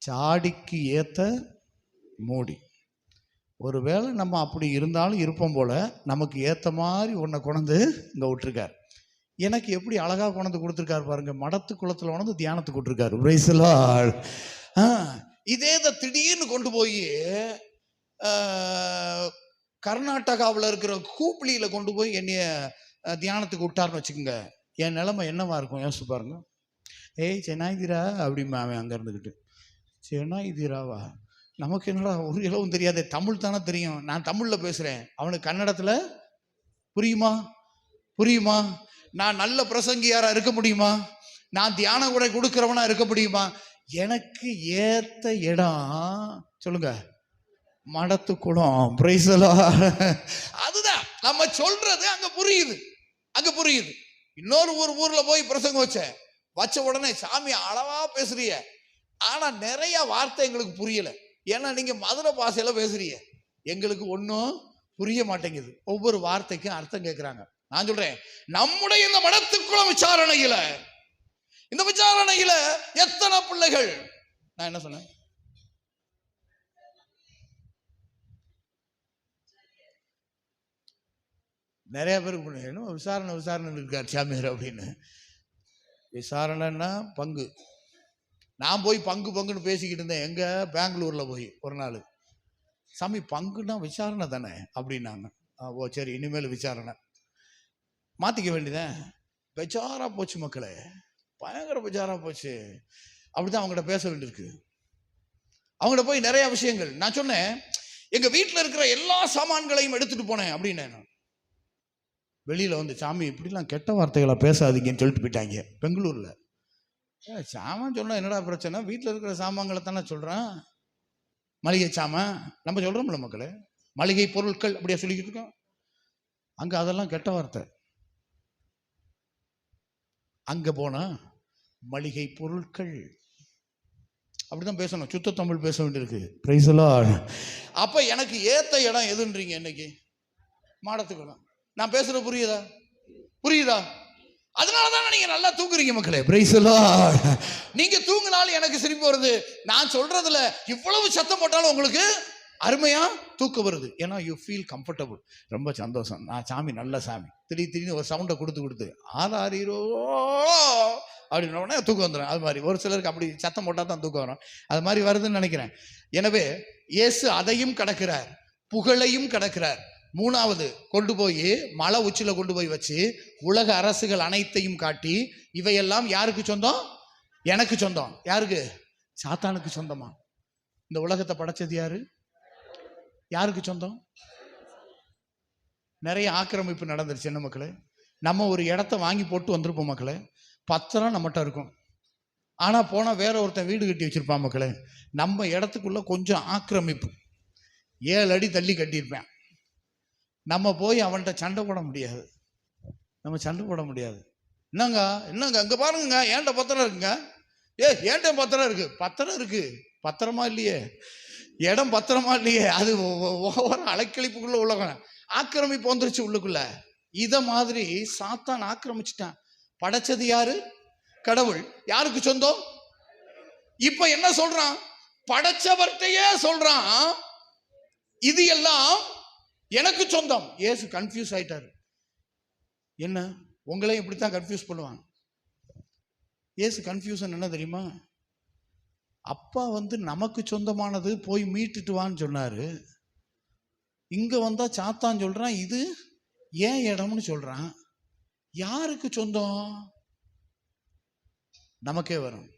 சாடிக்கு ஏற்ற மூடி. ஒருவேளை நம்ம அப்படி இருந்தாலும் இருப்போம் போல, நமக்கு ஏற்ற மாதிரி ஒன்றை கொண்டு இங்கே விட்டுருக்கார். எனக்கு எப்படி அழகாக கொண்டு கொடுத்துருக்காரு பாருங்க. மடத்து குளத்தில் கொண்டு தியானத்துக்கு விட்டுருக்காரு. Praise the Lord. இதே திடீர்னு கொண்டு போய் கர்நாடகாவில் இருக்கிற ஹூப்ளியில் கொண்டு போய் என்னைய தியானத்துக்கு விட்டார்னு வச்சுக்கோங்க, என் நிலைமை என்னவா இருக்கும் யோசிச்சு பாருங்க. ஏய் சென்னாய்தீரா அப்படிமா அவன் அங்கே இருந்துக்கிட்டு, சென்னாய்தீராவா, நமக்கு என்னடா ஒரு இளவும் தெரியாது, தமிழ் தானே தெரியும், நான் தமிழில் பேசுகிறேன், அவனுக்கு கன்னடத்தில் புரியுமா? புரியுமா? நான் நல்ல பிரசங்கியாரா இருக்க முடியுமா? நான் தியான உரை கொடுக்கிறவனா இருக்க முடியுமா? எனக்கு ஏத்த இடம் சொல்லுங்க, மடத்து குளம். Praise the Lord. அதுதான் நம்ம சொல்றது அங்க புரியுது, அங்க புரியுது. இன்னொரு ஊர்ல போய் பிரசங்கம் வச்ச உடனே சாமி அளவா பேசுறிய, ஆனா நிறைய வார்த்தை எங்களுக்கு புரியல. ஏன்னா நீங்க மதுரை பாஷையில பேசுறீங்க, எங்களுக்கு ஒன்றும் புரிய மாட்டேங்குது. ஒவ்வொரு வார்த்தைக்கும் அர்த்தம் கேட்கிறாங்க. நான் சொல்றேன், நம்முடைய இந்த மடத்துக்குளம் விசாரணையில, இந்த விசாரணையில எத்தனை பிள்ளைகள், நான் என்ன சொன்னேன், நிறைய பேருக்கு விசாரணை விசாரணை இருக்கார் சாமியார் அப்படின்னு. விசாரணைன்னா பங்கு. நான் போய் பங்குன்னு பேசிக்கிட்டு இருந்தேன் எங்க பெங்களூர்ல போய் ஒரு நாள். சாமி பங்குன்னா விசாரணை தானே அப்படின்னாங்க. ஓ சரி, இனிமேல் விசாரணை மாத்திக்க வேண்டியதான். பெச்சாரா போச்சு மக்களே, பயங்கர பெச்சாரா போச்சு. அப்படிதான் அவங்ககிட்ட பேச வேண்டியிருக்கு. அவங்ககிட்ட போய் நிறைய விஷயங்கள் நான் சொன்னேன். எங்க வீட்டில் இருக்கிற எல்லா சாமான்களையும் எடுத்துட்டு போனேன் அப்படின்னு. வெளியில வந்து சாமி இப்படிலாம் கெட்ட வார்த்தைகளை பேசாதீங்கன்னு சொல்லிட்டு போயிட்டாங்க பெங்களூர்ல. சாமான் சொன்னா என்னடா பிரச்சனை, வீட்டில் இருக்கிற சாமான்களை தானே சொல்றான். மளிகை சாமான் நம்ம சொல்றோம்ல மக்களே, மளிகை பொருட்கள் அப்படியே சொல்லிக்கிட்டு இருக்கோம். அங்க அதெல்லாம் கெட்ட வார்த்தை. அங்க போனா மளிகை பொருட்கள் அப்படிதான் பேசணும், சுத்த தமிழ் பேச வேண்டியிருக்கு. Praise the Lord. அப்ப எனக்கு ஏத்த இடம் எதுன்றீங்க இன்னைக்கு? மாடத்துக்குளம். நான் பேசுற புரியுதா? புரியுதா? அதனாலதான் நீங்க நல்லா தூங்குறீங்க மக்களே. Praise the Lord. நீங்க தூங்கினாலும் எனக்கு சிரிப்பு வருது. நான் சொல்றதுல இவ்வளவு சத்தம் போட்டாலும் உங்களுக்கு அருமையா தூக்கம் வருது. ஏன்னா யூ ஃபீல் கம்ஃபர்டபுள். ரொம்ப சந்தோஷம். நான் சாமி நல்ல சாமி. திடீர்னு ஒரு சவுண்டை கொடுத்து ஆதாரீரோ அப்படின்னா தூக்கம் வந்துடும். அது மாதிரி ஒரு சிலருக்கு அப்படி சத்தம் போட்டால் தான் தூக்கம் வரும். அது மாதிரி வருதுன்னு நினைக்கிறேன். எனவே இயேசு அதையும் கடக்கிறார், புகழையும் கடக்கிறார். மூணாவது கொண்டு போய் மலை உச்சில கொண்டு போய் வச்சு உலக அரசுகள் அனைத்தையும் காட்டி, இவையெல்லாம் யாருக்கு சொந்தம்? எனக்கு சொந்தம். யாருக்கு? சாத்தானுக்கு சொந்தமா? இந்த உலகத்தை படைச்சது யாரு? யாருக்கு சொந்தம்? நிறைய ஆக்கிரமிப்பு நடந்துருச்சு என்ன மக்களே. நம்ம ஒரு இடத்த வாங்கி போட்டு வந்திருப்போம் மக்களே, பத்திரம் நம்மகிட்ட இருக்கும். ஆனா போனா வேற ஒருத்தன் வீடு கட்டி வச்சிருப்பான் மக்களே. நம்ம இடத்துக்குள்ள கொஞ்சம் ஆக்கிரமிப்பு, 7 அடி தள்ளி கட்டியிருப்பேன். நம்ம போய் அவன்கிட்ட சண்டை போட முடியாது. நம்ம சண்டை போட முடியாது. என்னங்க அங்க பாருங்க, ஏன்ட்ட பத்திரம் இருக்குங்க. ஏன்ட்ட பத்திரம் இருக்கு. பத்திரம் இருக்கு, பத்திரமா இல்லையே, இடம் பத்திரமா இல்லையே. அது ஒவ்வொரு அலைக்கழிப்புக்குள்ள உலகம் ஆக்கிரமிப்பு வந்துருச்சு உள்ளுக்குள்ள. இத மாதிரி சாத்தான் ஆக்கிரமிச்சுட்டான். படைச்சது யாரு? கடவுள். யாருக்கு சொந்தம்? இப்ப என்ன சொல்றான்? படைச்சவர்கிட்டயே சொல்றான், இது எல்லாம் எனக்கு சொந்தம். இயேசு கன்ஃபியூஸ் ஆயிட்டாரு. என்ன உங்களையும் இப்படித்தான் கன்ஃபியூஸ் பண்ணுவாங்க. இயேசு கன்ஃபியூஷன் என்ன தெரியுமா? அப்பா நமக்கு சொந்தமானது போய் மீட்டுட்டு வான்னு சொன்னாரு. இங்க வந்தா சாத்தான் சொல்றான் இது ஏன் இடம்னு சொல்றான். யாருக்கு சொந்தம்? நமக்கே வரும்.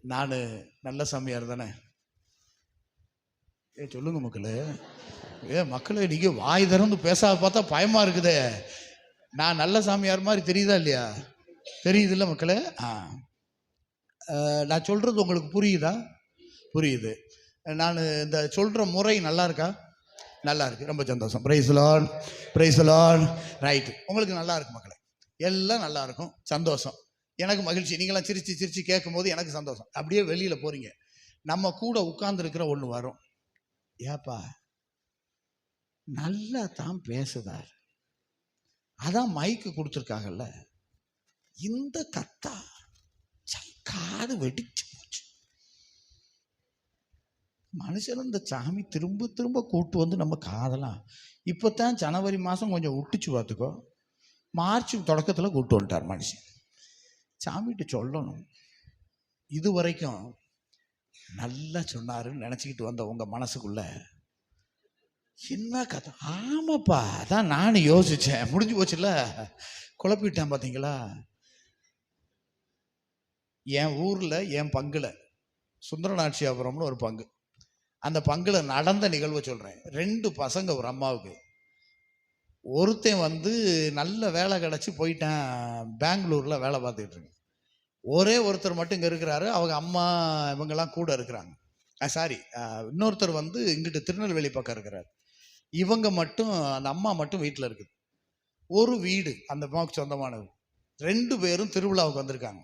நானு நல்ல சாமியார் தானே? சொல்லுங்க மக்களே. மக்களே நீங்க வாய் திறந்து பேசாத பார்த்தா பயமா இருக்குதே. நான் நல்ல சாமியார் மாதிரி தெரியுதா இல்லையா? தெரியுது இல்ல மக்களே? நான் சொல்றது உங்களுக்கு புரியுதா? புரியுது. நான் இந்த சொல்ற முறை நல்லா இருக்கா? நல்லா இருக்கு. ரொம்ப சந்தோஷம். Praise the Lord, praise the Lord. Right, உங்களுக்கு நல்லா இருக்கு மக்களே, எல்லாம் நல்லா இருக்கும். சந்தோஷம், எனக்கு மகிழ்ச்சி. நீங்களாம் சிரிச்சு சிரிச்சு கேட்கும் போது எனக்கு சந்தோஷம். அப்படியே வெளியில போறீங்க, நம்ம கூட உட்கார்ந்து இருக்கிற ஒண்ணு வரும். ஏப்பா நல்லா தான் பேசுதார், அதான் மைக்கு கொடுத்துருக்காங்கல்ல, இந்த கத்தா காது வெடிச்சு போச்சு, மனுஷன் இந்த சாமி திரும்ப திரும்ப கூட்டு வந்து நம்ம காதலாம். இப்போ தான் ஜனவரி மாதம் கொஞ்சம் விட்டுச்சு பார்த்துக்கோ, மார்ச் தொடக்கத்தில் கூட்டு வந்துட்டார் மனுஷன். சாமிகிட்ட சொல்லணும், இது வரைக்கும் நல்லா சொன்னாருன்னு நினச்சிக்கிட்டு வந்த உங்கள் மனசுக்குள்ள என்ன கதை? ஆமாப்பா, அதான் நானும் யோசித்தேன், முடிஞ்சு போச்சுல்ல, குழப்பிட்டேன் பார்த்தீங்களா. என் ஊரில் என் பங்குல சுந்தரநாட்சியாபுரம்னு ஒரு பங்கு, அந்த பங்குல நடந்த நிகழ்வை சொல்கிறேன். 2 பசங்க ஒரு அம்மாவுக்கு. ஒருத்தன் வந்து நல்ல வேலை கிடச்சி போயிட்டான், பெங்களூரில் வேலை பார்த்துக்கிட்டு இருக்கு. ஒரே ஒருத்தர் மட்டும் இங்கே இருக்கிறாரு, அவங்க அம்மா இவங்கெல்லாம் கூட இருக்கிறாங்க. சாரி, இன்னொருத்தர் வந்து இங்கிட்டு திருநெல்வேலி பக்கம் இருக்கிறார். இவங்க மட்டும், அந்த அம்மா மட்டும் வீட்டில் இருக்குது. ஒரு வீடு அந்த அம்மாவுக்கு சொந்தமானது. 2 பேரும் திருவிழாவுக்கு வந்திருக்காங்க.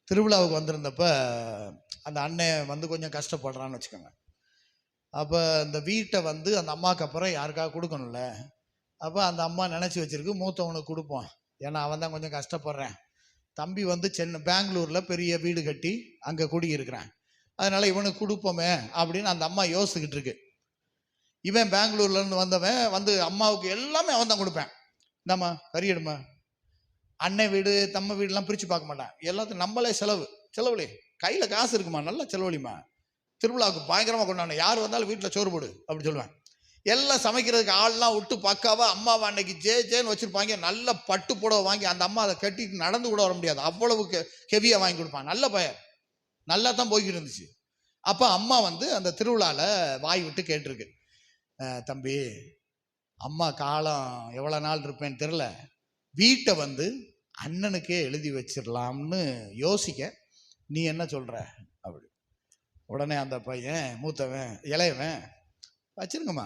திருவிழாவுக்கு வந்திருந்தப்ப அந்த அண்ணன் வந்து கொஞ்சம் கஷ்டப்படுறான்னு வச்சுக்கோங்க. அப்போ இந்த வீட்டை வந்து அந்த அம்மாவுக்கு அப்புறம் யாருக்காக கொடுக்கணும்ல. அப்போ அந்த அம்மா நினச்சி வச்சிருக்கு, மூத்தவனுக்கு கொடுப்போம், ஏன்னா அவன் தான் கொஞ்சம் கஷ்டப்படுறேன். தம்பி வந்து பெங்களூரில் பெரிய வீடு கட்டி அங்கே குடியிருக்கிறான், அதனால் இவனுக்கு கொடுப்போமே அப்படின்னு அந்த அம்மா யோசிச்சுக்கிட்டு இருக்கு. இவன் பெங்களூர்லேருந்து வந்தவன் வந்து அம்மாவுக்கு எல்லாமே அவன் தான் கொடுப்பேன். இந்தாம்மா கறி எடுமா, அண்ணன் வீடு தம்ம வீடுலாம் பிரித்து பார்க்க மாட்டான், எல்லாத்தையும் நம்மளே செலவுலே, கையில் காசு இருக்குமா, நல்லா செலவழிமா, திருவிழாவுக்கு பயங்கரமாக கொண்டாடணும், யார் வந்தாலும் வீட்டில் சோறு போடு அப்படி சொல்லுவேன். எல்லாம் சமைக்கிறதுக்கு ஆள்லாம் விட்டு பக்காவா அம்மாவை அன்னைக்கு ஜேன்னு வச்சுருப்பாங்க. நல்ல பட்டு புடவை வாங்கி அந்த அம்மா அதை கட்டிட்டு நடந்து கூட வர முடியாது, அவ்வளவுக்கு ஹெவியாக வாங்கி கொடுப்பான். நல்ல பையன், நல்லா தான் போய்கிட்டு இருந்துச்சு. அப்போ அம்மா வந்து அந்த திருவிழாவில் வாய் விட்டு கேட்டிருக்கு, தம்பி அம்மா காலம் எவ்வளோ நாள் இருப்பேன்னு தெரில, வீட்டை வந்து அண்ணனுக்கே எழுதி வச்சிடலாம்னு யோசிக்க, நீ என்ன சொல்கிற அப்படி. உடனே அந்த பையன் மூத்தவன் இளையவன், வச்சிருங்கம்மா,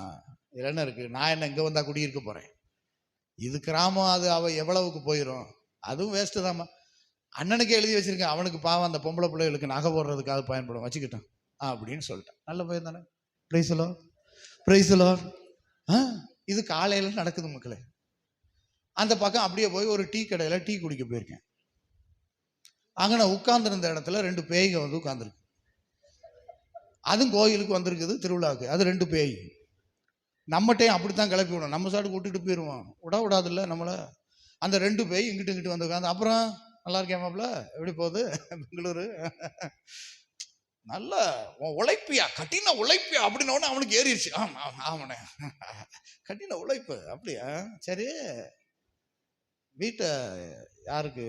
இதில் என்ன இருக்குது, நான் என்ன இங்கே வந்தால் குடியிருக்க போகிறேன், இது கிராமம், அது அவள் எவ்வளவுக்கு போயிடும், அதுவும் வேஸ்ட்டு தான்மா, அண்ணனுக்கே எழுதி வச்சிருக்கேன், அவனுக்கு பாவம் அந்த பொம்பளை பிள்ளைகளுக்கு நகை போடுறதுக்காக பயன்படும், வச்சுக்கிட்டான் அப்படின்னு சொல்லிட்டேன். நல்ல பையன் தானே, பிரைஸ் லார்ட். இது காலையில் நடக்குது மக்களே. அந்த பக்கம் அப்படியே போய் ஒரு டீ கடையில் டீ குடிக்க போயிருக்கேன். அங்கே நான் உட்கார்ந்துருந்த இடத்துல 2 பேய்க வந்து உட்காந்துருக்கு. அதுவும் கோயிலுக்கு வந்திருக்குது திருவிழாவுக்கு. அது 2 பேய். நம்மகிட்டையும் அப்படித்தான் கிளப்பி விடும், நம்ம சாட்டு விட்டுட்டு போயிடுவோம், விடாதுல்ல நம்மளை. அந்த 2 பேய் இங்கிட்டு வந்து உட்காந்து, அப்புறம் நல்லா இருக்கேன் மாப்பிள்ள, எப்படி போகுது பெங்களூரு, நல்ல உழைப்பியா, கட்டின உழைப்பியா அப்படின்னு அவனுக்கு ஏறிடுச்சு. ஆமாண்ணே, கட்டின உழைப்பு அப்படியா, சரி வீட்டை யாருக்கு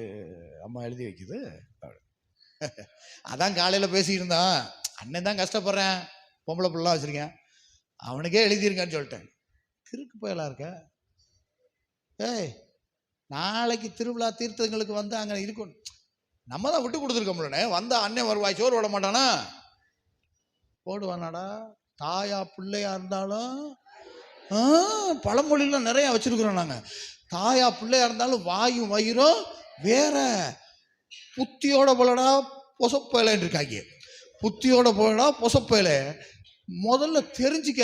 அம்மா எழுதி வைக்குது, அதான் காலையில் பேசிக்கிட்டு இருந்தான், அண்ணன் தான் கஷ்டப்படுறேன், பொம்பளை பிள்ளைலாம் வச்சுருக்கேன், அவனுக்கே எழுதியிருக்கான்னு சொல்லிட்டேன். திருக்கு போயலா இருக்க, ஏய் நாளைக்கு திருவிழா தீர்த்தங்களுக்கு வந்து அங்கே இருக்கும், நம்ம தான் விட்டு கொடுத்துருக்கோம்லண்ணே, வந்த அண்ணன் வருவாய் சோறு விட மாட்டானா, போடுவானாடா, தாயா பிள்ளையா இருந்தாலும் பழமொழிலாம் நிறைய வச்சிருக்கிறோம் நாங்கள். தாயா பிள்ளையா இருந்தாலும் வாயும் வயிறும் வேற, புத்தியோட போலடா பொசப்பையிலன்னு இருக்காங்க, புத்தியோட போலடா பொசப்பையில. முதல்ல தெரிஞ்சுக்க,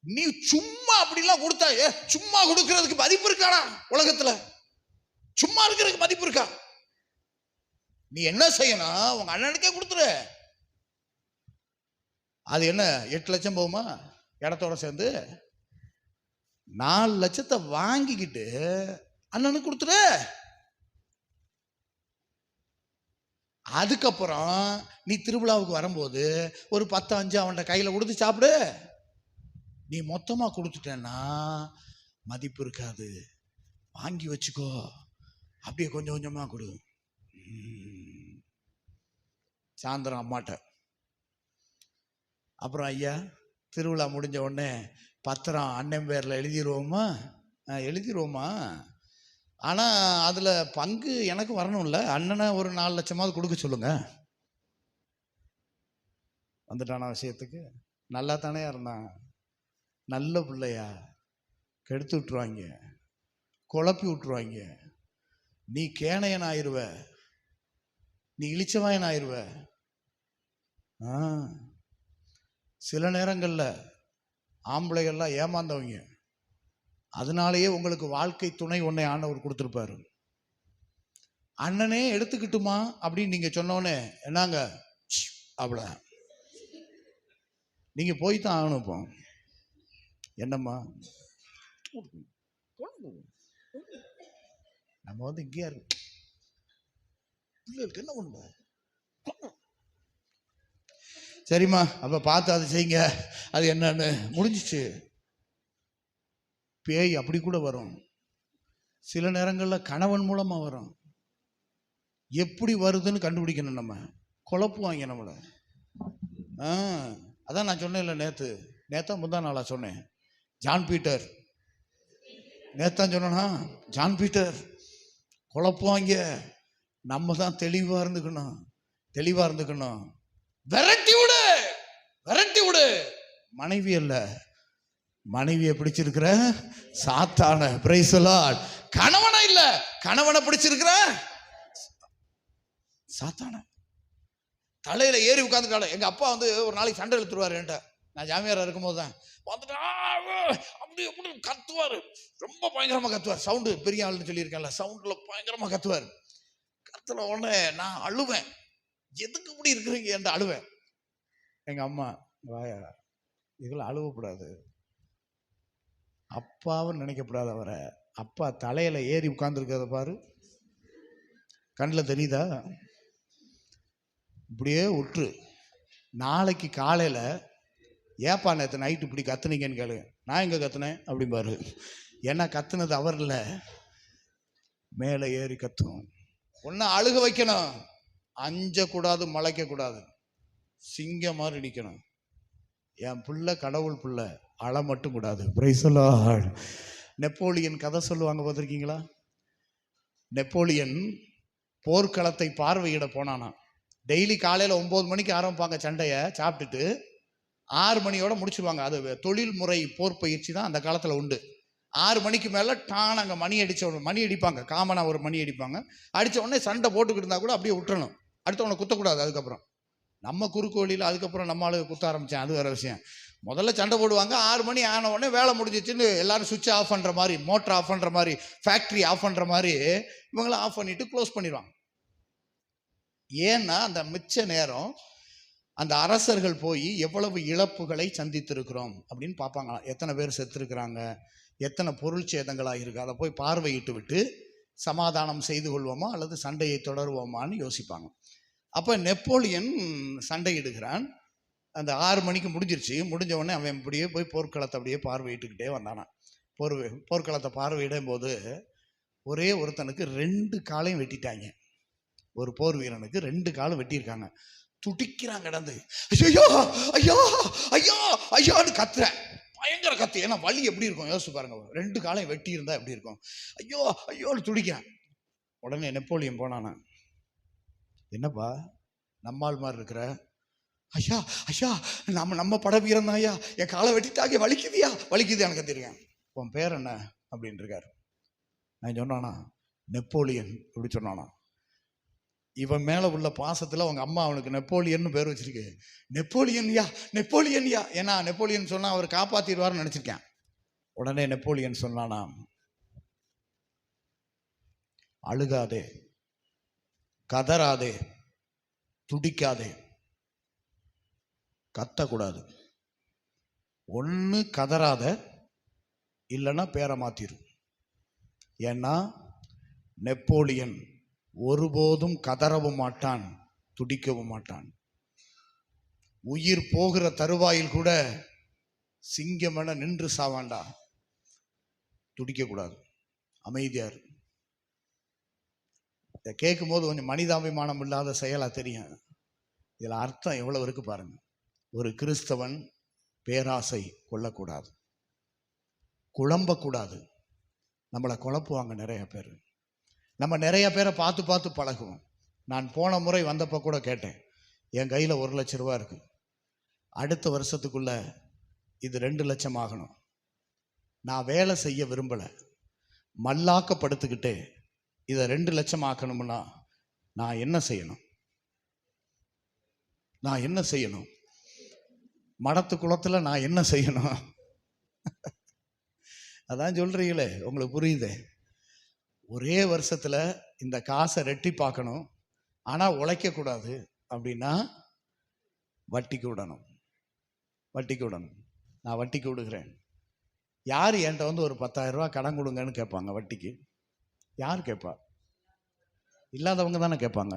நீ சும்மா அப்படிலாம் கொடுத்தா, சும்மா கொடுக்கறதுக்கு மதிப்பு இருக்காடா உலகத்துல, சும்மா இருக்கிறதுக்கு மதிப்பு இருக்கா? நீ என்ன செய்யணும், உங்க அண்ணனுக்கே கொடுத்துரு. அது என்ன 8 லட்சம் போகுமா இடத்தோட சேர்ந்து, 4 லட்சத்தை வாங்கிக்கிட்டு அண்ணனுக்கு கொடுத்துரு. அதுக்கப்புறம் நீ திருவிழாவுக்கு வரும்போது ஒரு 10-5 அவன்கிட்ட கையில் கொடுத்து சாப்பிடு. நீ மொத்தமாக கொடுத்துட்டேன்னா மதிப்பு இருக்காது, வாங்கி வச்சுக்கோ, அப்படியே கொஞ்சம் கொஞ்சமாக கொடு. சாயந்தரம் அம்மாட்ட, அப்புறம் ஐயா திருவிழா முடிஞ்ச உடனே பத்திரம் அண்ணன் பேரில் எழுதிடுவோமா, ஆனால் அதில் பங்கு எனக்கு வரணும்ல, அண்ணனை ஒரு 4 லட்சமாவது கொடுக்க சொல்லுங்க. வந்துட்டானா விஷயத்துக்கு, நல்லா தானே இருந்தான், நல்ல பிள்ளையா, கெடுத்து விட்டுருவாங்க, குழப்பி விட்டுருவாங்க, நீ கேனையன் ஆயிடுவ, நீ இளிச்சவாயன் ஆயிடுவ. சில நேரங்களில் ஆம்பளைகள்லாம் ஏமாந்தவங்க, அதனாலேயே உங்களுக்கு வாழ்க்கை துணை ஒன்றை ஆண்டவர் கொடுத்துருப்பாரு. அண்ணனே எடுத்துக்கிட்டுமா அப்படின்னு நீங்கள் சொன்னோன்னே என்னங்க அவ்வளோ நீங்கள் போய் தான் ஆகணும். இப்போ என்னம்மா நம்ம வந்து இங்கேயா இருக்கு பிள்ளைகளுக்கு என்ன பண்ணுவோம்? சரிம்மா, அப்போ பார்த்து அதை செய்யுங்க. அது என்னன்னு முடிஞ்சிச்சு. பேய் அப்படி கூட வரும், சில நேரங்களில் கணவன் மூலமாக வரும். எப்படி வருதுன்னு கண்டுபிடிக்கணும். நம்ம குழப்புவாங்க நம்மளை. அதான் நான் சொன்னேன் இல்லை, நேத்தா முந்தா நாளா சொன்னேன். ஜான் பீட்டர் நேத்தான் சொன்னா, ஜான் பீட்டர் குழப்புவாங்க. நம்ம தான் தெளிவாக இருந்துக்கணும். விரட்டி விடு. மனைவி அல்ல, மனைவியை பிடிச்சிருக்கிற சாத்தான. Praise the Lord. கணவனை இல்ல, கணவனை பிடிச்சிருக்கிற சாத்தான. தலையில ஏறி உட்காந்துட்டால. எங்க அப்பா வந்து ஒரு நாளைக்கு சண்டை இழுத்துருவாரு என்கிட்ட. நான் ஜாமியாரா இருக்கும் போது தான் வந்துட்டு அப்படி அப்படி கத்துவாரு. ரொம்ப பயங்கரமா கத்துவார். சவுண்டு பெரிய ஆளுன்னு சொல்லியிருக்கேன்ல, சவுண்ட்ல பயங்கரமா கத்துவார். கத்துல உடனே நான் அழுவேன். எதுக்கு இப்படி இருக்கிறீங்க என்று அழுவேன். எங்க அம்மா, வாயா, இதெல்லாம் அழுவக்கூடாது, அப்பாவும் நினைக்கப்படாது அவரை. அப்பா தலையில ஏறி உட்கார்ந்துருக்கிறத பாரு, கண்ணில் தெரியுதா? இப்படியே விட்டு நாளைக்கு காலையில் ஏப்பா நேற்று நைட்டு இப்படி கத்துனீங்கன்னு கேளு. நான் எங்கே கத்துனேன் அப்படிம்பாரு. ஏன்னா கத்துனது அவர் இல்லை, மேலே ஏறி கத்தும். ஒன்று அழுக வைக்கணும், அஞ்சக்கூடாது, மலைக்கக்கூடாது, சிங்கம் மாதிரி நிற்கணும். என் பிள்ளை கடவுள் பிள்ளை, அழ மட்டும் கூடாது. Praise the Lord. நெப்போலியன் கதை சொல்லுவாங்க, பார்த்துருக்கீங்களா? நெப்போலியன் போர்க்களத்தை பார்வையிட போனானா. டெய்லி காலையில் 9 மணிக்கு ஆரம்பிப்பாங்க சண்டையை, சாப்பிட்டுட்டு 6 மணியோட முடிச்சுடுவாங்க. அது தொழில்முறை போர் பயிற்சி தான் அந்த காலத்தில் உண்டு. 6 மணிக்கு மேலே டான் அங்கே மணி அடிப்பாங்க. காமனாக ஒரு மணி அடிப்பாங்க. அடித்த உடனே சண்டை போட்டுக்கிட்டு இருந்தால் கூட அப்படியே விட்டுறணும், அடுத்தவனை குத்தக்கூடாது. அதுக்கப்புறம் நம்ம குறுக்கு வழியில் அதுக்கப்புறம் நம்ம ஆளு குத்த ஆரம்பித்தேன், அது வேறு விஷயம். முதல்ல சண்டை போடுவாங்க. 6 மணி ஆன உடனே வேலை முடிஞ்சிச்சுன்னு எல்லாரும் சுவிட்ச் ஆஃப் பண்ணுற மாதிரி, மோட்டர் ஆஃப் பண்ணுற மாதிரி, ஃபேக்ட்ரி ஆஃப் பண்ணுற மாதிரி இவங்களாம் ஆஃப் பண்ணிவிட்டு க்ளோஸ் பண்ணிடுவாங்க. ஏன்னா அந்த மிச்ச நேரம் அந்த அரசர்கள் போய் எவ்வளவு இழப்புகளை சந்தித்திருக்கிறோம் அப்படின்னு பார்ப்பாங்களாம். எத்தனை பேர் செத்துருக்குறாங்க, எத்தனை பொருள் சேதங்களாக இருக்குது, அதை போய் பார்வையிட்டு விட்டு சமாதானம் செய்து கொள்வோமா அல்லது சண்டையை தொடருவோமான்னு யோசிப்பாங்க. அப்போ நெப்போலியன் சண்டையிடுகிறான். அந்த 6 மணிக்கு முடிஞ்சிருச்சு. முடிஞ்ச உடனே அவன் இப்படியே போய் போர்க்களத்தை அப்படியே பார்வையிட்டுக்கிட்டே வந்தானான். போர்க்களத்தை பார்வையிடும் போது ஒரே ஒருத்தனுக்கு 2 காலையும் வெட்டிட்டாங்க. ஒரு போர் வீரனுக்கு 2 காலம் வெட்டியிருக்காங்க. துடிக்கிறான் கிடந்து, ஐயோ ஐயோ ஐயோ ஐயோன்னு கத்துறேன். பயங்கர கத்து. ஏன்னா வலி எப்படி இருக்கும் யோசிச்சு பாருங்க. 2 காலையும் வெட்டி இருந்தா எப்படி இருக்கும்? ஐயோ ஐயோன்னு துடிக்கிறேன். உடனே நெப்போலியன் போனானா, என்னப்பா நம்மால் மாதிரி இருக்கிற? ஐயா ஐயா, நம்ம பட வீரன் தான் ஐயா, என் காலை வெட்டிட்டாங்க, வலிக்குது எனக்கு தெரியும். உன் பேர் என்ன அப்படின்னு இருக்காரு. நான் சொன்னானா, நெப்போலியன் அப்படி சொன்னானா. இவன் மேலே உள்ள பாசத்தில் அவங்க அம்மா அவனுக்கு நெப்போலியன் பேர் வச்சிருக்கு. நெப்போலியன்யா. ஏன்னா நெப்போலியன் சொன்னா அவர் காப்பாத்திடுவார்னு நினைச்சிருக்கேன். உடனே நெப்போலியன் சொன்னானா, அழுகாதே, கதறாதே, துடிக்காதே, கத்தக்கூடாது. ஒன்று கதறாத, இல்லைன்னா பேரை மாத்திரு. ஏன்னா நெப்போலியன் ஒருபோதும் கதறவும் மாட்டான், துடிக்கவும் மாட்டான். உயிர் போகிற தருவாயில் கூட சிங்கமென நின்று சாவாண்டா. துடிக்கக்கூடாது, அமைதியார். இதை கேட்கும் போது கொஞ்சம் மனிதாபிமானம் இல்லாத செயலா தெரியும். இதில் அர்த்தம் எவ்வளவு இருக்கு பாருங்க. ஒரு கிறிஸ்தவன் பேராசை கொள்ளக்கூடாது, குழம்பக்கூடாது. நம்மளை குழப்புவாங்க நிறைய பேர். நம்ம நிறைய பேரை பார்த்து பார்த்து பழகுவோம். நான் போன முறை வந்தப்போ கூட கேட்டேன், என் கையில் 1 லட்சம் ரூபா இருக்குது, அடுத்த வருஷத்துக்குள்ள இது 2 லட்சம் ஆகணும். நான் வேலை செய்ய விரும்பலை, மல்லாக்கப்படுத்திக்கிட்டே இதை 2 லட்சம் ஆக்கணும்னா நான் என்ன செய்யணும்? மடத்து குளத்தில் நான் என்ன செய்யணும்? அதான் சொல்றீங்களே, உங்களுக்கு புரியுது. ஒரே வருஷத்துல இந்த காசை ரெட்டிப்பாக்கணும், ஆனா உழைக்க கூடாது. அப்படின்னா வட்டிக்கு விடணும். வட்டிக்கு விடணும். நான் வட்டிக்கு விடுகிறேன். யார் என்கிட்ட வந்து ஒரு 10,000 ரூபா கடன் கொடுங்கன்னு கேட்பாங்க வட்டிக்கு? யார் கேட்பா? இல்லாதவங்க தானே கேட்பாங்க.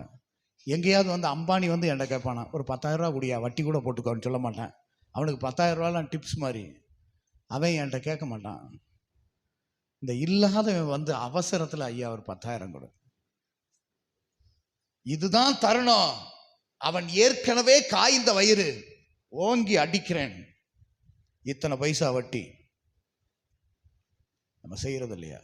எங்கேயாவது வந்து அம்பானி வந்து என்கிட்ட கேட்பானா, ஒரு 10,000 ரூபா குடியா, வட்டி கூட போட்டுக்கோன்னு சொல்ல மாட்டேன். அவனுக்கு 10,000 ரூபாலாம் டிப்ஸ் மாதிரி. அவன் என்கிட்ட கேட்க மாட்டான். இந்த இல்லாதவன் வந்து அவசரத்தில் ஐயா ஒரு 10,000 கொடு. இதுதான் தருணம். அவன் ஏற்கனவே காய்ந்த வயிறு, ஓங்கி அடிக்கிறேன், இத்தனை பைசா வட்டி. நம்ம செய்யறது இல்லையா?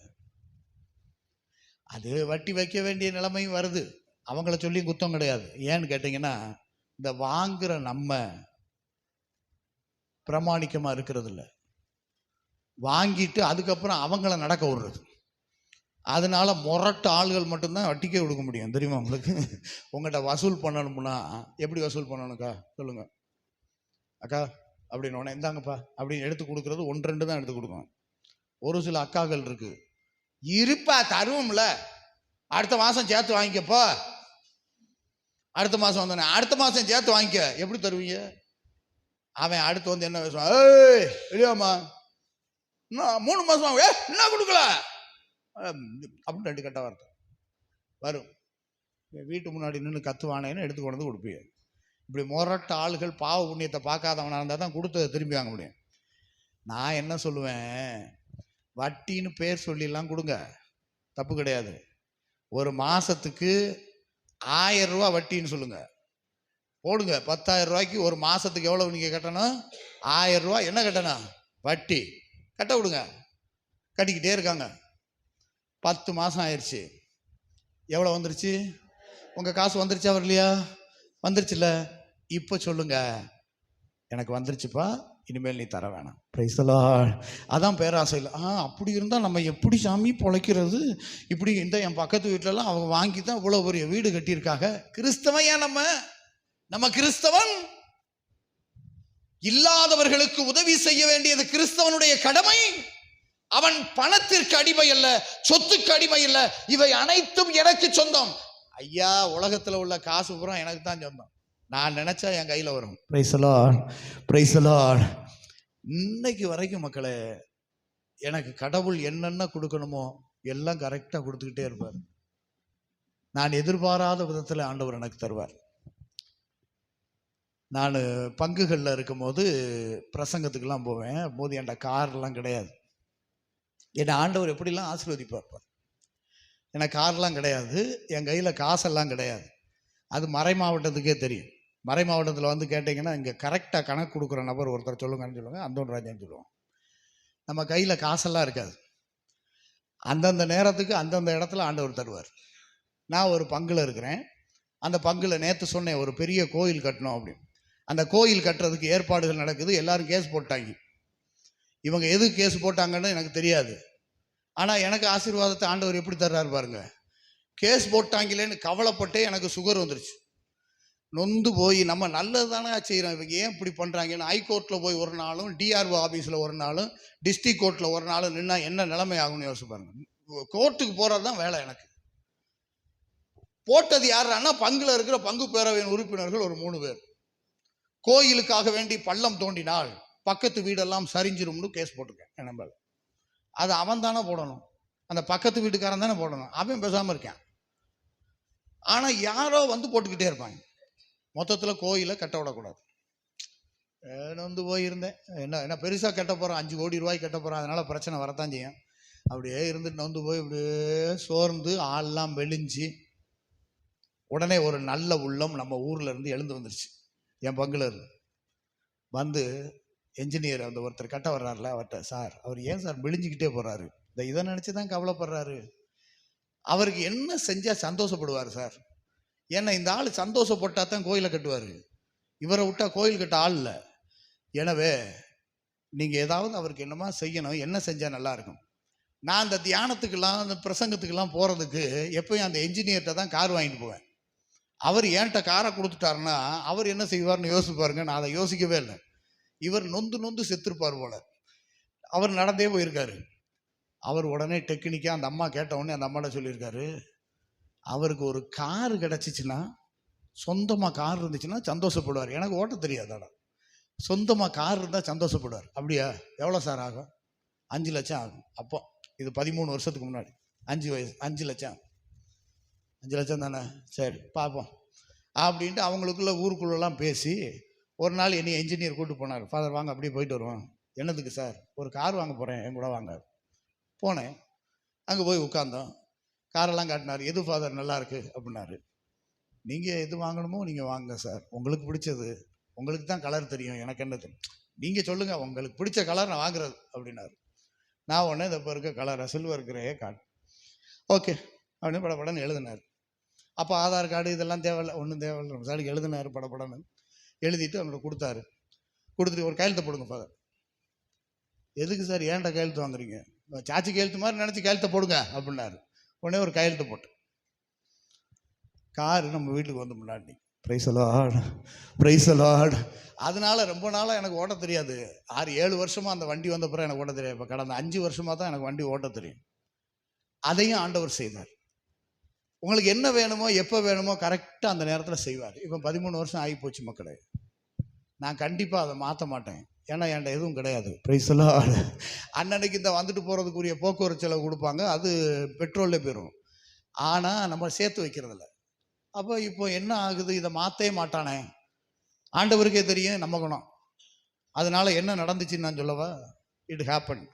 அது வட்டி வைக்க வேண்டிய நிலைமையும் வருது. அவங்கள சொல்லி குத்தம் கிடையாது. ஏன்னு கேட்டீங்கன்னா, இந்த வாங்குற நம்ம பிரமாணிக்கமா இருக்கிறது இல்லை. வாங்கிட்டு அதுக்கப்புறம் அவங்கள நடக்க விடுறது. அதனால முரட்டு ஆளுகள் மட்டும்தான் வட்டிக்கே கொடுக்க முடியும். தெரியுமா உங்களுக்கு? உங்கள்கிட்ட வசூல் பண்ணணும்னா எப்படி வசூல் பண்ணணுக்கா சொல்லுங்க அக்கா அப்படின்னு உடனே இந்தாங்கப்பா அப்படின்னு எடுத்து கொடுக்கறது 1-2 தான் எடுத்து கொடுக்கணும். ஒரு சில அக்காக்கள் இருக்கு, இருப்பா தருவோம்ல, அடுத்த மாதம் சேர்த்து வாங்கிக்கப்போ, அடுத்த மாதம் வந்தோடனே அடுத்த மாதம் சேர்த்து வாங்கிக்க. எப்படி தருவீங்க? அவன் அடுத்து வந்து என்ன பேசுவான், ஏய் இல்லையாம்மா இன்னும் 3 மாதம் என்ன கொடுக்கல அப்படின்னு 2 கட்ட வார்த்தை வரும். வீட்டு முன்னாடி நின்று கத்துவானேன்னு எடுத்து கொண்டு வந்து கொடுப்பீங்க. இப்படி முரட்ட ஆளுகள் பாவ புண்ணியத்தை பார்க்காதவனாக இருந்தால் தான் கொடுத்ததை திரும்பி வாங்க முடியும். நான் என்ன சொல்லுவேன், வட்டின்னு பேர் சொல்லிலாம் கொடுங்க, தப்பு கிடையாது. ஒரு மாதத்துக்கு 1000 ரூபா வட்டின்னு சொல்லுங்க, போடுங்க. 10,000 ரூபாய்க்கு ஒரு மாதத்துக்கு எவ்வளோ நீங்கள் கட்டணும்? 1000 ரூபா. என்ன கட்டணும்? வட்டி. கட்ட விடுங்க. கட்டிக்கிட்டே இருக்காங்க. 10 மாதம் ஆயிடுச்சு. எவ்வளோ வந்துருச்சு? உங்கள் காசு வந்துருச்சா வரலையா? வந்துருச்சுல்ல. இப்போ சொல்லுங்க, எனக்கு வந்துருச்சுப்பா, இனிமேல் நீ தர வேணாம். Praise the Lord. அதான் பேராசையில். அப்படி இருந்தால் நம்ம எப்படி சாமி பொழைக்கிறது? இப்படி இந்த என் பக்கத்து வீட்டிலலாம் அவங்க வாங்கி தான் இவ்வளோ பெரிய வீடு கட்டியிருக்காங்க. கிறிஸ்தவன் ஏன் நம்ம கிறிஸ்தவன்? இல்லாதவர்களுக்கு உதவி செய்ய வேண்டியது கிறிஸ்தவனுடைய கடமை. அவன் பணத்திற்கு அடிமை அல்ல, சொத்துக்கு அடிமை அல்ல. இவை அனைத்தும் எனக்கு சொந்தம். ஐயா, உலகத்தில் உள்ள காசு பூரா எனக்கு தான் சொந்தம். நான் நினைச்சா என் கையில் வரும். Praise the Lord, praise the Lord. இன்னைக்கு வரைக்கும் மக்களே, எனக்கு கடவுள் என்னென்ன கொடுக்கணுமோ எல்லாம் கரெக்டாக கொடுத்துக்கிட்டே இருப்பார். நான் எதிர்பாராத விதத்தில் ஆண்டவர் எனக்கு தருவார். நான் பங்குகளில் இருக்கும்போது பிரசங்கத்துக்கெல்லாம் போவேன். போது என்கிட்ட கார்லாம் கிடையாது. என்னை ஆண்டவர் எப்படிலாம் ஆசீர்வதிப்பார். எனக்கு கார்லாம் கிடையாது, என் கையில் காசெல்லாம் கிடையாது. அது மறை மாவட்டத்துக்கே தெரியும். மறை மாவட்டத்தில் வந்து கேட்டிங்கன்னா, இங்கே கரெக்டாக கணக்கு கொடுக்குற நபர் ஒருத்தர் சொல்லுங்கன்னு சொல்லுவாங்க. அந்தோன் ராஜான்னு சொல்லுவோம். நம்ம கையில் காசெல்லாம் இருக்காது. அந்தந்த நேரத்துக்கு அந்தந்த இடத்துல ஆண்டவர் தருவார். நான் ஒரு பங்கில் இருக்கிறேன். அந்த பங்கில் நேற்று சொன்னேன், ஒரு பெரிய கோயில் கட்டணும் அப்படின்னு. அந்த கோயில் கட்டுறதுக்கு ஏற்பாடுகள் நடக்குது. எல்லாரும் கேஸ் போட்டாங்க. இவங்க எதுக்கு கேஸ் போட்டாங்கன்னு எனக்கு தெரியாது. ஆனால் எனக்கு ஆசீர்வாதத்தை ஆண்டவர் எப்படி தர்றாரு பாருங்க. கேஸ் போட்டாங்களேன்னு கவலைப்பட்டே எனக்கு சுகர் வந்துருச்சு. நொந்து போய், நம்ம நல்லது தானே செய்கிறோம், இவங்க ஏன் இப்படி பண்ணுறாங்கன்னு ஹைகோர்ட்டில் போய் ஒரு நாளும், டிஆர்ஓ ஆஃபீஸில் ஒரு நாளும், டிஸ்ட்ரிக்ட் கோர்ட்டில் ஒரு நாளும் நின்னா என்ன நிலைமை ஆகும்னு யோசிச்சு பாருங்க. கோர்ட்டுக்கு போகிறது தான் வேலை எனக்கு. போட்டது யாருன்னா, பங்கில் இருக்கிற பங்கு பேரவையின் உறுப்பினர்கள் ஒரு 3 பேர். கோயிலுக்காக வேண்டி பள்ளம் தோண்டினால் பக்கத்து வீடெல்லாம் சரிஞ்சிரும்னு கேஸ் போட்டிருக்கேன். என் நம்பர் அது அவன் தானே போடணும், அந்த பக்கத்து வீட்டுக்காரன் தானே போடணும். அவன் பேசாமல் இருக்கான். ஆனால் யாரோ வந்து போட்டுக்கிட்டே இருப்பாங்க. மொத்தத்தில் கோயிலை கட்ட விடக்கூடாது. வந்து போயிருந்தேன். என்ன பெருசாக கட்ட போகிறோம், 5 கோடி ரூபாய் கட்ட போகிறோம், அதனால் பிரச்சனை வரத்தான் செய்யும். அப்படியே இருந்துட்டு வந்து போய் இப்படியே சோர்ந்து ஆள்லாம் வெளிஞ்சு, உடனே ஒரு நல்ல உள்ளம் நம்ம ஊரில் இருந்து எழுந்து வந்துருச்சு. என் பங்கில் இருந்து வந்து என்ஜினியர் அந்த ஒருத்தர் கட்ட வர்றாருல, அவர்கிட்ட, சார் அவர் ஏன் சார் மெலிஞ்சிக்கிட்டே போகிறாரு, இதை நினச்சி தான் கவலைப்படுறாரு, அவருக்கு என்ன செஞ்சால் சந்தோஷப்படுவார் சார்? ஏன்னா இந்த ஆள் சந்தோஷப்பட்டா தான் கோயிலை கட்டுவார், இவரை விட்டா கோயில் கட்ட ஆள் இல்லை. எனவே நீங்கள் ஏதாவது அவருக்கு என்னமா செய்யணும், என்ன செஞ்சால் நல்லாயிருக்கும். நான் அந்த தியானத்துக்கெல்லாம் அந்த பிரசங்கத்துக்கெல்லாம் போகிறதுக்கு எப்பயும் அந்த என்ஜினியர்கிட்ட தான் கார் வாங்கிட்டு போவேன். அவர் என்கிட்ட காரை கொடுத்துட்டாருன்னா அவர் என்ன செய்வார்னு யோசிச்சு பாருங்க. நான் அதை யோசிக்கவே இல்லை. இவர் நொந்து செத்துருப்பார் போல. அவர் நடந்தே போயிருக்காரு. அவர் உடனே டெக்னிக்காக அந்த அம்மா கேட்ட உடனே அந்த அம்மாட்ட சொல்லியிருக்காரு, அவருக்கு ஒரு கார் கிடச்சிச்சின்னா, சொந்தமாக கார் இருந்துச்சுன்னா சந்தோஷப்படுவார். எனக்கு ஓட்ட தெரியாதாடா, சொந்தமாக கார் இருந்தால் சந்தோஷப்படுவார். அப்படியா, எவ்வளோ சார் ஆகும்? 5 லட்சம் ஆகும். அப்போ இது 13 வருஷத்துக்கு முன்னாடி. 5 லட்சம் 5 லட்சம் தானே, சரி பார்ப்போம் அப்படின்ட்டு அவங்களுக்குள்ள ஊருக்குள்ளெல்லாம் பேசி ஒரு நாள் என்னை என்ஜினியர் கூப்பிட்டு போனார். ஃபாதர் வாங்க அப்படியே போயிட்டு வருவோம். என்னதுக்கு சார்? ஒரு கார் வாங்க போகிறேன், என் கூட வாங்க. போனேன், அங்கே போய் உட்காந்தோம். காரெல்லாம் காட்டினார். எது ஃபாதர் நல்லா இருக்கு அப்படின்னாரு. நீங்கள் எது வாங்கணுமோ நீங்கள் வாங்க சார், உங்களுக்கு பிடிச்சது, உங்களுக்கு தான் கலர் தெரியும், எனக்கு என்ன தெரியும், நீங்கள் சொல்லுங்கள், உங்களுக்கு பிடிச்ச கலர் நான் வாங்குறது அப்படின்னாரு. நான் உடனே இந்த இப்போ இருக்க கலரை சில்வர் கிரே கார்டு ஓகே அப்படின்னு படப்படன்னு எழுதினார். அப்போ ஆதார் கார்டு இதெல்லாம் தேவையில்லை, ஒன்றும் தேவையில்லை, சாருக்கு எழுதினார். படப்படன்னு எழுதிட்டு அவங்கள்ட்ட கொடுத்தாரு. கொடுத்துட்டு ஒரு கையெழுத்து போடுங்க ஃபாதர். எதுக்கு சார்? ஏன்டா கையெழுத்து வாங்குறீங்க? சாச்சி கையெழுத்து மாதிரி நினச்சி கையெழுத்தை போடுங்க அப்படின்னாரு. உடனே ஒரு கையெழுத்து போட்டு காரு நம்ம வீட்டுக்கு வந்து முன்னாடி. Praise lord, praise lord. அதனால ரொம்ப நாளாக எனக்கு ஓட்ட தெரியாது. 6-7 வருஷமாக அந்த வண்டி வந்த பிறகு எனக்கு ஓட்ட தெரியாது. இப்போ கடந்த 5 வருஷமாக தான் எனக்கு வண்டி ஓட்ட தெரியும். அதையும் ஆண்டவர் செய்தார். உங்களுக்கு என்ன வேணுமோ எப்போ வேணுமோ கரெக்டாக அந்த நேரத்தில் செய்வார். இப்போ 13 வருஷம் ஆகி போச்சு மக்களே. நான் கண்டிப்பாக அதை மாற்ற மாட்டேன். ஏன்னா என்கிட்ட எதுவும் கிடையாது. Praise lord. அன்னன்னைக்கு இந்த வந்துட்டு போகிறதுக்குரிய போக்குவரத்து செலவு கொடுப்பாங்க, அது பெட்ரோல்லே போயிடும். ஆனால் நம்ம சேர்த்து வைக்கிறதில்ல. அப்போ இப்போ என்ன ஆகுது? இதை மாற்றவே மாட்டானே, ஆண்டவருக்கே தெரியும் நம்ம குணம். அதனால என்ன நடந்துச்சுன்னு நான் சொல்லவா? It happen.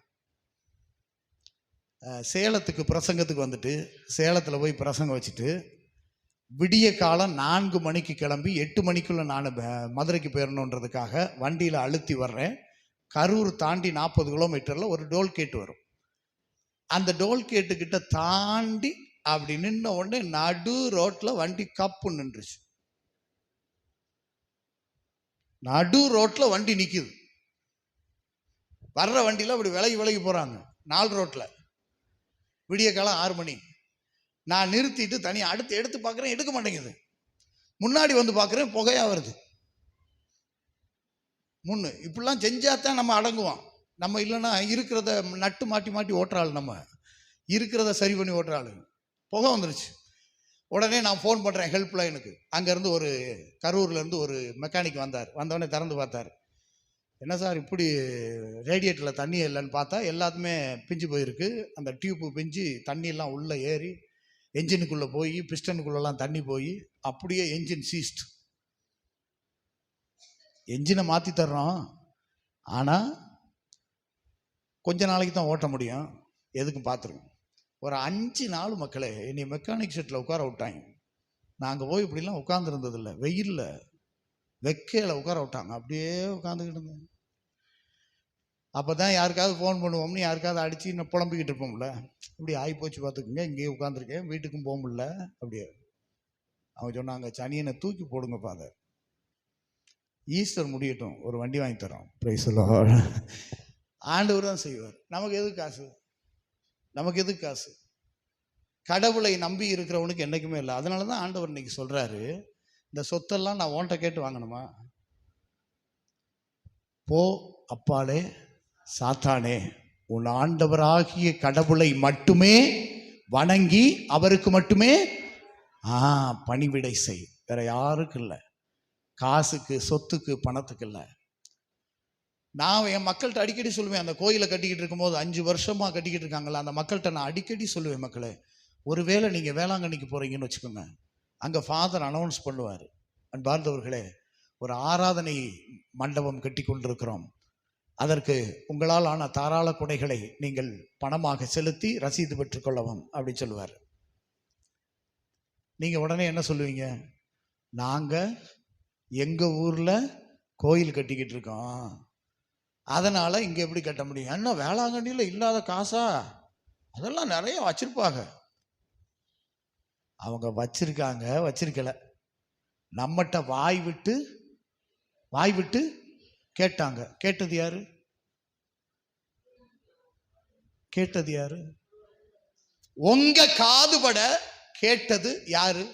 சேலத்துக்கு பிரசங்கத்துக்கு வந்துட்டு சேலத்தில் போய் பிரசங்கம் வச்சுட்டு விடிய காலம் 4 மணிக்கு கிளம்பி 8 மணிக்குள்ளே நான் மதுரைக்கு போயிடணுன்றதுக்காக வண்டியில் அழுத்தி வர்றேன். கரூர் தாண்டி 40 கிலோமீட்டரில் ஒரு டோல்கேட் வரும். அந்த டோல்கேட்டுக்கிட்ட தாண்டி அப்படி நின்ன உடனே நடு ரோட்டில் வண்டி கப்பு நின்றுச்சு. நடு ரோட்டில் வண்டி நிற்குது. வர்ற வண்டியில் அப்படி விலகி போகிறாங்க. 4 ரோட்டில் விடிய காலம் 6 மணி. நான் நிறுத்திட்டு தனியாக அடுத்து எடுத்து பார்க்குறேன், எடுக்க மாட்டேங்குது. முன்னாடி வந்து பார்க்குறேன், புகையாக வருது. முன்னு இப்படிலாம் செஞ்சாதான் நம்ம அடங்குவோம். நம்ம இல்லைன்னா இருக்கிறத நட்டு மாட்டி ஓட்டுறாள், நம்ம இருக்கிறத சரி பண்ணி ஓட்டுறாள். புகை வந்துருச்சு. உடனே நான் ஃபோன் பண்ணுறேன் ஹெல்ப் லைனுக்கு. அங்கேருந்து ஒரு கரூர்லேருந்து ஒரு மெக்கானிக் வந்தார். வந்தவொடனே திறந்து பார்த்தார். என்ன சார் இப்படி ரேடியேட்டரில் தண்ணி இல்லைன்னு பார்த்தா எல்லாத்துமே பிஞ்சு போயிருக்கு. அந்த டியூப்பு பிஞ்சு தண்ணியெல்லாம் உள்ளே ஏறி என்ஜினுக்குள்ளே போய் பிஸ்டனுக்குள்ளெல்லாம் தண்ணி போய் அப்படியே என்ஜின் சீஸ்ட். என்ஜினை மாற்றி தர்றோம், ஆனால் கொஞ்ச நாளைக்கு தான் ஓட்ட முடியும். எதுக்கும் பார்த்துருங்க. ஒரு 5 நாள் மக்களே என்னை மெக்கானிக் செட்டில் உட்கார விட்டாங்க. நாங்கள் போய் இப்படிலாம் உட்காந்துருந்ததில்லை. வெயிலில் வெக்கையில் உட்கார விட்டாங்க. அப்படியே உட்காந்துக்கிட்டு இருந்தேன். அப்போ தான் யாருக்காவது ஃபோன் பண்ணுவோம்னு யாருக்காவது அடித்து இன்னும் புலம்பிக்கிட்டு இருப்போம்ல. இப்படி ஆகி போச்சு பார்த்துக்குங்க, இங்கேயே உட்காந்துருக்கேன், வீட்டுக்கும் போக முடியல. அப்படியே அவங்க சொன்னாங்க, சனியனை தூக்கி போடுங்க ஃபாதர், ஈஸ்டர் முடியட்டும், ஒரு வண்டி வாங்கி தரோம். Praise lord. ஆண்டவர் தான் செய்வார். நமக்கு எதுக்கு காசு? நமக்கு எதுக்கு காசு? கடவுளை நம்பி இருக்கிறவனுக்கு என்றைக்குமே இல்லை. அதனால தான் ஆண்டவர் இன்னைக்கு சொல்கிறாரு, இந்த சொத்தெல்லாம் நான் உன்கிட்ட கேட்டு வாங்கணுமா? போ அப்பாலே சாத்தானே, உன் ஆண்டவராகிய கடவுளை மட்டுமே வணங்கி அவருக்கு மட்டுமே பணிவிடை செய். வேற யாருக்கு இல்லை. காசுக்கு, சொத்துக்கு, பணத்துக்கு இல்லை. நான் என் மக்கள்கிட்ட அடிக்கடி சொல்லுவேன், அந்த கோயிலை கட்டிக்கிட்டு இருக்கும்போது 5 வருஷமா கட்டிக்கிட்டு இருக்காங்களா, அந்த மக்கள்கிட்ட நான் அடிக்கடி சொல்லுவேன், மக்களே, ஒருவேளை நீங்கள் வேளாங்கண்ணிக்கு போகிறீங்கன்னு வச்சுக்கோங்க, அங்கே ஃபாதர் அனௌன்ஸ் பண்ணுவார், அன்பார்ந்தவர்களே ஒரு ஆராதனை மண்டபம் கட்டி கொண்டிருக்கிறோம், அதற்கு உங்களால் ஆன தாராள கொடைகளை நீங்கள் பணமாக செலுத்தி ரசீது பெற்றுக்கொள்ளவும் அப்படின்னு சொல்லுவார். நீங்கள் உடனே என்ன சொல்லுவீங்க? நாங்கள் எங்கள் ஊரில் கோயில் கட்டிக்கிட்டு இருக்கோம், அதனால் இங்கே எப்படி கட்ட முடியும்? என்ன வேளாங்கண்ணியில் இல்லாத காசா? அதெல்லாம் நிறைய வச்சிருப்பாங்க. அவங்க வச்சிருக்காங்க, வச்சிருக்கல. நம்மகிட்ட வாய் விட்டு கேட்டாங்க. கேட்டது யாரு? கேட்டது யாரு? உங்க காதுபட கேட்டது யாரு?